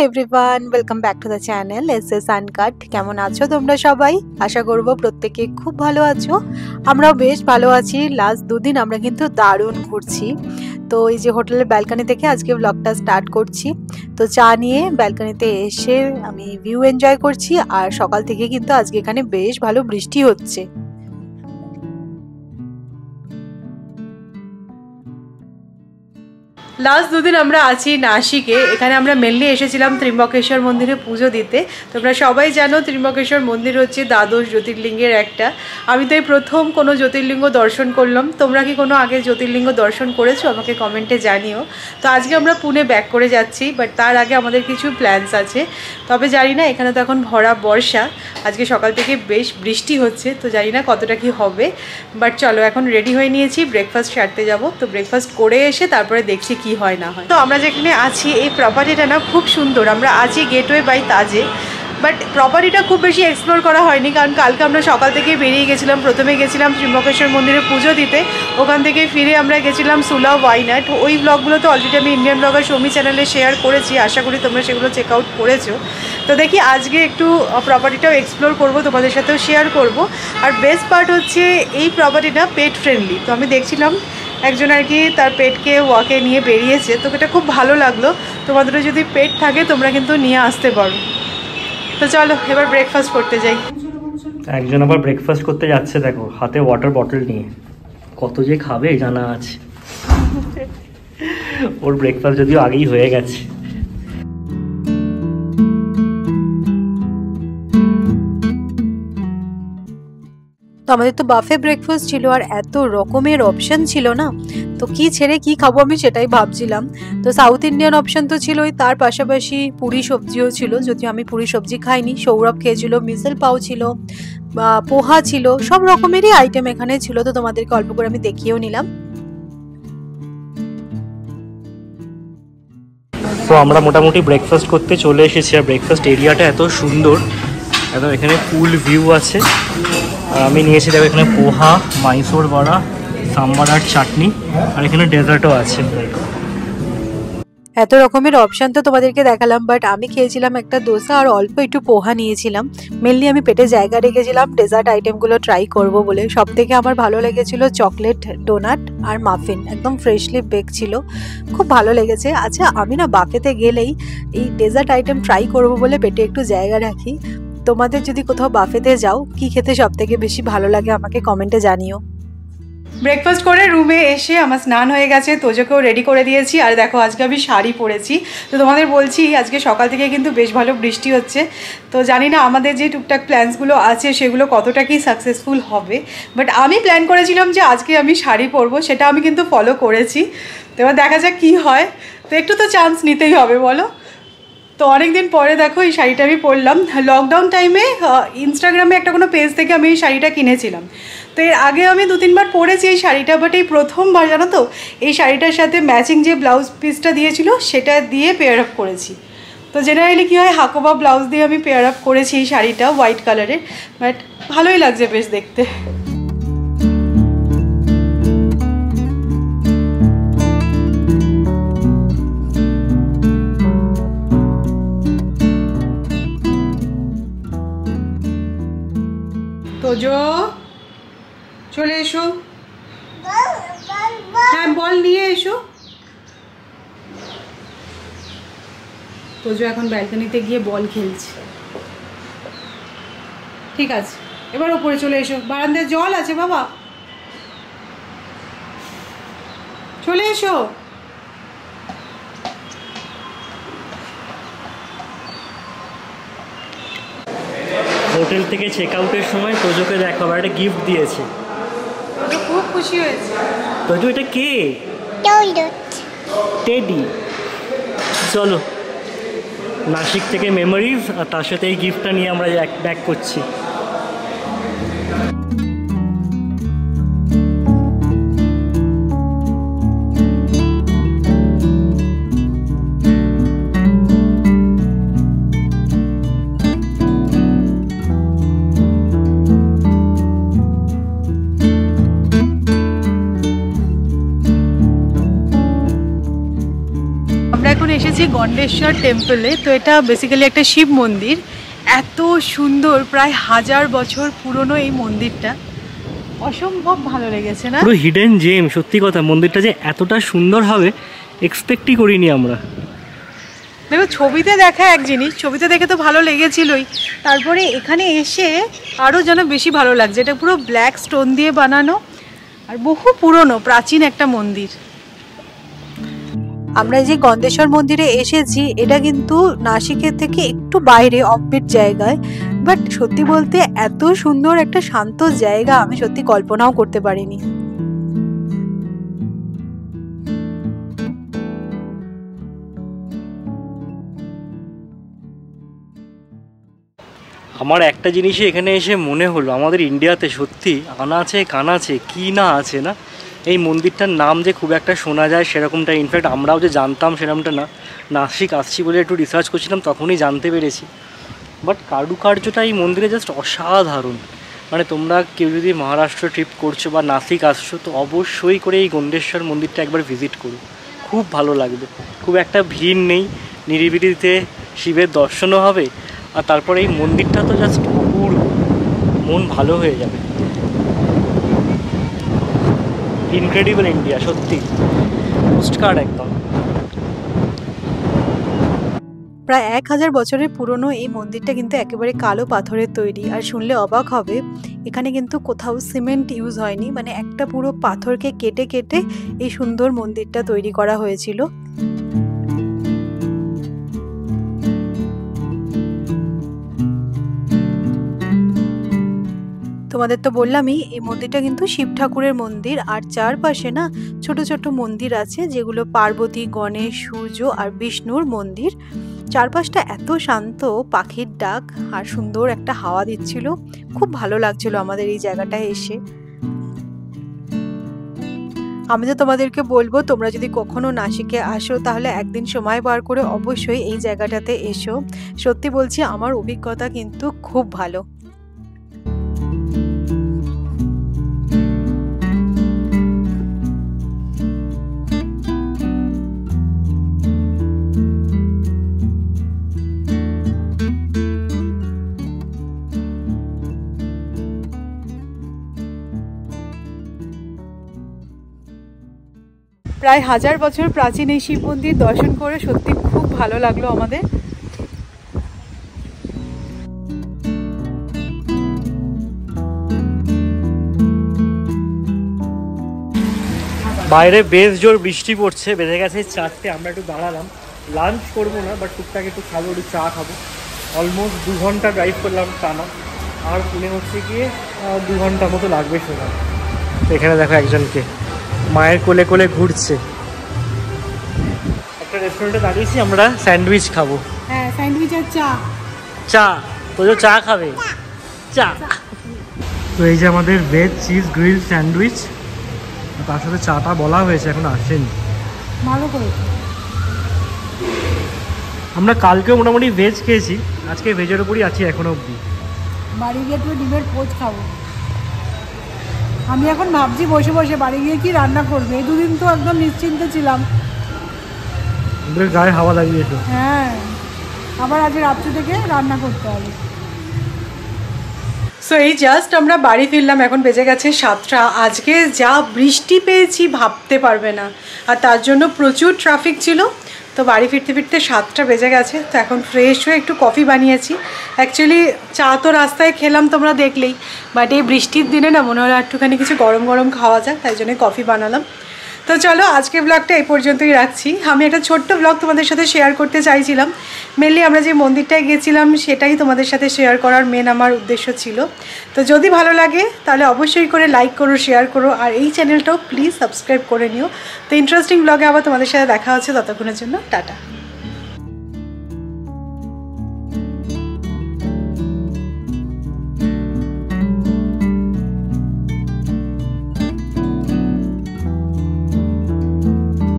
Everyone, welcome back to the channel SS uncut. কেমন আছো তোমরা সবাই? আশা করব প্রত্যেকে খুব ভালো আছো। আমরাও বেশ ভালো আছি। লাস্ট দুদিন আমরা কিন্তু দারুণ ঘুরছি। তো এই যে হোটেলের ব্যালকনি থেকে আজকে ব্লগটা স্টার্ট করছি। তো চা নিয়ে ব্যালকনিতে এসে আমি ভিউ এনজয় করছি। আর সকাল থেকে কিন্তু আজকে এখানে বেশ ভালো বৃষ্টি হচ্ছে। লাস্ট দুদিন আমরা আছি নাসিকে। এখানে আমরা মেনলি এসেছিলাম ত্রিম্বকেশ্বর মন্দিরে পুজো দিতে। তোমরা সবাই জানো ত্রিম্বকেশ্বর মন্দির হচ্ছে দ্বাদশ জ্যোতির্লিঙ্গের একটা। আমি তো এই প্রথম কোনো জ্যোতির্লিঙ্গ দর্শন করলাম। তোমরা কি কোনো আগে জ্যোতির্লিঙ্গ দর্শন করেছো? আমাকে কমেন্টে জানিও। তো আজকে আমরা পুনে ব্যাক করে যাচ্ছি, বাট তার আগে আমাদের কিছু প্ল্যানস আছে। তবে জানি না, এখানে তো এখন ভরা বর্ষা, আজকে সকাল থেকে বেশ বৃষ্টি হচ্ছে, তো জানি না কতটা কি হবে। বাট চলো, এখন রেডি হয়ে নিয়েছি, ব্রেকফাস্ট সারতে যাব। তো ব্রেকফাস্ট করে এসে তারপরে দেখছি কি হয় না হয়। তো আমরা যেখানে আছি এই প্রপার্টিটা না খুব সুন্দর। আমরা আছি গেটওয়ে বাই তাজে, বাট প্রপার্টিটা খুব বেশি এক্সপ্লোর করা হয়নি, কারণ কালকে আমরা সকাল থেকে বেরিয়ে গেছিলাম। প্রথমে গেছিলাম ত্রিম্বকেশ্বর মন্দিরে পুজো দিতে, ওখান থেকে ফিরে আমরা গেছিলাম সুলা ওয়াইনাট। ওই ব্লগগুলো তো অলরেডি আমি ইন্ডিয়ান ব্লগার সৌমি চ্যানেলে শেয়ার করেছি, আশা করি তোমরা সেগুলো চেক আউট করেছো। তো দেখি আজকে একটু প্রপার্টিটাও এক্সপ্লোর করবো, তোমাদের সাথেও শেয়ার করব। আর বেস্ট পার্ট হচ্ছে এই প্রপার্টিটা পেট ফ্রেন্ডলি। তো আমি দেখছিলাম একজন আর কি তার পেটকে ওয়াকে নিয়ে বেরিয়েছে, তো এটা খুব ভালো লাগলো। তোমাদেরও যদি পেট থাকে তোমরা কিন্তু নিয়ে আসতে পারো। তো চলো এবার ব্রেকফাস্ট করতে যাই। একজন আবার ব্রেকফাস্ট করতে যাচ্ছে, দেখো হাতে ওয়াটার বটল নিয়ে। কত যে খাবে জানা আছে। ওর ব্রেকফাস্ট যদিও আগেই হয়ে গেছে। তো আমাদের তো বাফে ব্রেকফাস্ট ছিল, আর এত রকমের অপশন ছিল না, তো কি ছেড়ে কি খাবো আমি সেটাই ভাবছিলাম। তো সাউথ ইন্ডিয়ান অপশন তো ছিলই, তার পাশাপাশি পুরি সবজিও ছিল, যদিও আমি পুরি সবজি খাইনি। সৌরভ খেয়েছিল, মিসেল পাও ছিল, পোহা ছিল, সব রকমেরই আইটেম এখানে ছিল। তো তোমাদেরকে অল্প করে আমি দেখিয়েও নিলাম। তো আমরা মোটামুটি ব্রেকফাস্ট করতে চলে এসেছি। আর ব্রেকফাস্ট এরিয়াটা এত সুন্দর, একদম এখানে ফুল ভিউ আছে। আর আমি নিয়েছি দেখো এখানে পোহা, মাইসোর বড়া, সাম্বার আর চাটনি, আর এখানে ডেজার্টও আছে। এত রকমের অপশন তো তোমাদেরকে দেখালাম, বাট আমি খেয়েছিলাম একটা দোসা আর অল্প একটু পোহা নিয়েছিলাম। মেনলি আমি পেটে জায়গা রেখেছিলাম ডেজার্ট আইটেমগুলো ট্রাই করব বলে। সব থেকে আমার ভালো লেগেছিল চকলেট ডোনাট আর মাফিন, একদম ফ্রেশলি বেক ছিল, খুব ভালো লেগেছে। আচ্ছা, আমি না বাফেতে গেলেই এই ডেজার্ট আইটেম ট্রাই করব বলে পেটে একটু জায়গা রাখি। তোমাদের যদি কোথাও বাফেতে যাও, কি খেতে সব থেকে বেশি ভালো লাগে আমাকে কমেন্টে জানিও। ব্রেকফাস্ট করে রুমে এসে আমার স্নান হয়ে গেছে, তোজোকেও রেডি করে দিয়েছি। আর দেখো আজকে আমি শাড়ি পরেছি। তো তোমাদের বলছি আজকে সকাল থেকে কিন্তু বেশ ভালো বৃষ্টি হচ্ছে। তো জানি না আমাদের যে টুকটাক প্ল্যান্সগুলো আছে সেগুলো কতটা কি সাকসেসফুল হবে, বাট আমি প্ল্যান করেছিলাম যে আজকে আমি শাড়ি পরবো, সেটা আমি কিন্তু ফলো করেছি। তো এবার দেখা যাক কী হয়। তো একটু তো চান্স নিতেই হবে, বলো। তো অনেক দিন পরে দেখো এই শাড়িটা আমি পরলাম। লকডাউন টাইমে ইনস্টাগ্রামে একটা কোনো পেজ থেকে আমি এই শাড়িটা কিনেছিলাম। তো এর আগে আমি 2-3 বার পরেছি এই শাড়িটা, বাট এই প্রথমবার জানো তো এই শাড়িটার সাথে ম্যাচিং যে ব্লাউজ পিসটা দিয়েছিল সেটা দিয়ে পেয়ার আপ করেছি। তো জেনারেলি কী হয়, হাকোবা ব্লাউজ দিয়ে আমি পেয়ার আপ করেছি এই শাড়িটা হোয়াইট কালারের, বাট ভালোই লাগছে বেশ দেখতে। তোজো চলে এসো, হ্যাঁ বল নিয়ে এসো। তোজো এখন ব্যালকনিতে গিয়ে বল খেলছে। ঠিক আছে, এবার ওপরে চলে এসো, বারান্দায় জল আছে বাবা, চলে এসো। হোটেল থেকে চেক আউটের সময় তোজোকে দেখো আবার একটা গিফট দিয়েছে। তোজো খুব খুশি হয়েছে। তোজো এটা কে? টেডি। চলো নাসিক থেকে মেমোরিজ, আর তার সাথে এই গিফটটা নিয়ে আমরা ব্যাক করছি। এখন এসেছি গন্ডেশ্বর টেম্পলে। তো এটা বেসিক্যালি একটা শিব মন্দির, এত সুন্দর, প্রায় 1000 বছর পুরনো এই মন্দিরটা, অসম্ভব ভালো লেগেছে না? পুরো হিডেন জেম, সত্যি কথা। মন্দিরটা যে এতটা সুন্দর হবে এক্সপেক্টই করিনি আমরা। দেখো ছবিতে দেখা এক জিনিস, ছবিতে দেখে তো ভালো লেগেছিলই, তারপরে এখানে এসে আরও যেন বেশি ভালো লাগছে। এটা পুরো ব্ল্যাক স্টোন দিয়ে বানানো আর বহু পুরনো প্রাচীন একটা মন্দির। আমরা যে গন্ডেশ্বর মন্দিরে এসেছি এটা কিন্তু নাসিকের থেকে একটু বাইরে অফবিট জায়গায়, বাট সত্যি বলতে এত সুন্দর একটা শান্ত জায়গা আমি সত্যি কল্পনাও করতে পারিনি। আমার একটা জিনিসই এখানে এসে মনে হলো, আমাদের ইন্ডিয়াতে সত্যি আনাচে কানাচে কি না আছে না। এই মন্দিরটার নাম যে খুব একটা শোনা যায় সেরকমটা, ইনফ্যাক্ট আমরাও যে জানতাম সেরকমটা না। নাসিক আসছি বলে একটু রিসার্চ করছিলাম, তখনই জানতে পেরেছি। বাট কারুকার্যটা এই মন্দিরে জাস্ট অসাধারণ। মানে তোমরা কেউ যদি মহারাষ্ট্র ট্রিপ করছো বা নাসিক আসছো তো অবশ্যই করে এই গন্ডেশ্বর মন্দিরটা একবার ভিজিট করো, খুব ভালো লাগবে। খুব একটা ভিড় নেই, নিরিবিলিতে শিবের দর্শনও হবে, আর তারপরে এই মন্দিরটা তো জাস্ট অপূর্ব, মন ভালো হয়ে যাবে। ইনক্রেডিবল ইন্ডিয়া, সত্যি পোস্টকার্ড একদম। প্রায় 1000 বছরের পুরনো এই মন্দিরটা কিন্তু একেবারে কালো পাথরের তৈরি, আর শুনলে অবাক হবে এখানে কিন্তু কোথাও সিমেন্ট ইউজ হয়নি, মানে একটা পুরো পাথরকে কেটে কেটে এই সুন্দর মন্দিরটা তৈরি করা হয়েছিল। তোমাদের তো বললামই এই মন্দিরটা কিন্তু শিব ঠাকুরের মন্দির, আর চারপাশে না ছোট ছোট মন্দির আছে যেগুলো পার্বতী, গণেশ, সূর্য আর বিষ্ণুর মন্দির। চারপাশটা এত শান্ত, পাখির ডাক আর সুন্দর একটা হাওয়া দিচ্ছিল, খুব ভালো লাগছিল আমাদের এই জায়গাটায় এসে। আমি তো তোমাদেরকে বলবো তোমরা যদি কখনো নাসিকে আসো তাহলে একদিন সময় বার করে অবশ্যই এই জায়গাটাতে এসো। সত্যি বলছি আমার অভিজ্ঞতা কিন্তু খুব ভালো। প্রায় 1000 বছর প্রাচীন এই শিব মন্দির দর্শন করে সত্যি খুব ভালো লাগলো আমাদের। বাইরে বেশ জোর বৃষ্টি পড়ছে, বেঁধে গেছে 4টে। আমরা একটু দাঁড়ালাম, লাঞ্চ করবো না বাট টুকটাক একটু খাবো, একটু চা খাবো। অলমোস্ট 2 ঘন্টা ড্রাইভ করলাম টানা, আর পুনে হচ্ছে গিয়ে 2 ঘন্টা মতো লাগবে শোনা। এখানে দেখো একজনকে মায়ের কোলে কোলে ঘুরছে। একটা রেস্টুরেন্টে দাঁড়িয়েছি, আমরা স্যান্ডউইচ খাবো। হ্যাঁ, স্যান্ডউইচ আর চা। চা তো চা খাবে? চা। তো এই যে আমাদের ভেজ চিজ গ্রিল স্যান্ডউইচ, তার সাথে চাটা বলা হয়েছে, এখন আসেনি। ভালো করে আমরা কালকেও মোটামুটি ভেজ খেয়েছি, আজকে ভেজের উপরই আছি এখনো অবধি। বাড়ি গিয়ে একটু ডিমের পোচ খাবো। আমি এখন ভাবছি বসে বসে বাড়ি গিয়ে কি রান্না করবে। এই দুদিন তো একদম নিশ্চিন্তে ছিলাম, আমাদের গায়ে হাওয়া লাগিয়েছো। হ্যাঁ, আবার আজ রাত্রি থেকে রান্না করতে হবে। সো এই জাস্ট আমরা বাড়ি ফিরলাম, এখন বেজে গেছে 7টা। আজকে যা বৃষ্টি পেয়েছি ভাবতে পারবে না, আর তার জন্য প্রচুর ট্রাফিক ছিল। তো বাড়ি ফিরতে ফিরতে 7টা বেজে গেছে। তো এখন ফ্রেশ হয়ে একটু কফি বানিয়েছি। অ্যাকচুয়ালি চা তো রাস্তায় খেলাম তোমরা দেখলেই, বাট এই বৃষ্টির দিনে না মনে হলো একটুখানি কিছু গরম গরম খাওয়া যায়, তাই জন্য কফি বানালাম। তো চলো আজকে ব্লগটা এই পর্যন্তই রাখছি। আমি একটা ছোট্ট ব্লগ তোমাদের সাথে শেয়ার করতে চাইছিলাম। মেনলি আমরা যে মন্দিরটায় গেছিলাম সেটাই তোমাদের সাথে শেয়ার করার মেন আমার উদ্দেশ্য ছিল। তো যদি ভালো লাগে তাহলে অবশ্যই করে লাইক করো, শেয়ার করো, আর এই চ্যানেলটাও প্লিজ সাবস্ক্রাইব করে নিও। তো ইন্টারেস্টিং ব্লগে আবার তোমাদের সাথে দেখা হচ্ছে, ততক্ষণের জন্য টাটা।